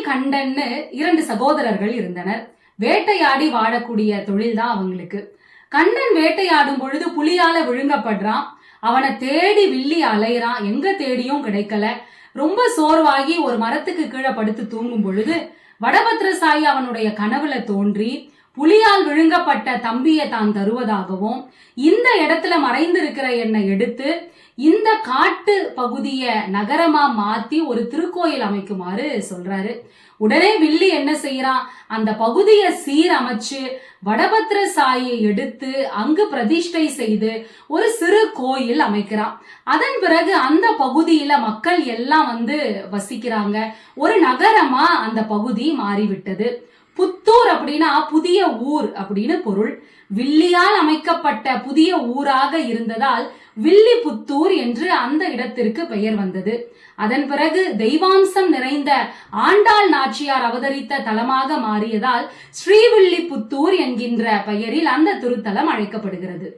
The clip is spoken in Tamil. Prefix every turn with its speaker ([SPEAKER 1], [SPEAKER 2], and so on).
[SPEAKER 1] கண்டன்னு 2 சகோதரர்கள் இருந்தனர். வேட்டையாடி வாழக்கூடிய தொழில் தான் அவங்களுக்கு. கண்ணன் வேட்டையாடும் பொழுது புலியால விழுங்கப்படுறான். அவனை தேடி வில்லி அலையறான். எங்க தேடியும் கிடைக்கல. ரொம்ப சோர்வாகி ஒரு மரத்துக்கு கீழே படுத்து தூங்கும் பொழுது வடபத்ரசாயி அவனுடைய கனவுல தோன்றி புலியால் விழுங்கப்பட்ட தம்பியை தான் தருவதாகவும், இந்த இடத்துல மறைந்திருக்கிற என்னை எடுத்து இந்த காட்டு பகுதிய நகரமா மாத்தி ஒரு திருக்கோயில் அமைக்குமாறு சொல்றாரு. உடனே வில்லி என்ன செய்யறான், அந்த பகுதியை சீரமைச்சு வடபத்ரசாயியை எடுத்து அங்கு பிரதிஷ்டை செய்து ஒரு சிறு கோயில் அமைக்கிறான். அதன் பிறகு அந்த பகுதியில மக்கள் எல்லாம் வசிக்கிறாங்க. ஒரு நகரமா அந்த பகுதி மாறிவிட்டது. புத்தூர் அப்படின்னா புதிய ஊர் அப்படின்னு பொருள். வில்லியால் அமைக்கப்பட்ட புதிய ஊராக இருந்ததால் வில்லிபுத்தூர் என்று அந்த இடத்திற்கு பெயர் வந்தது. அதன் பிறகு தெய்வாம்சம் நிறைந்த ஆண்டாள் நாச்சியார் அவதரித்த தலமாக மாறியதால் ஸ்ரீவில்லிபுத்தூர் என்கின்ற பெயரில் அந்த திருத்தலம் அழைக்கப்படுகிறது.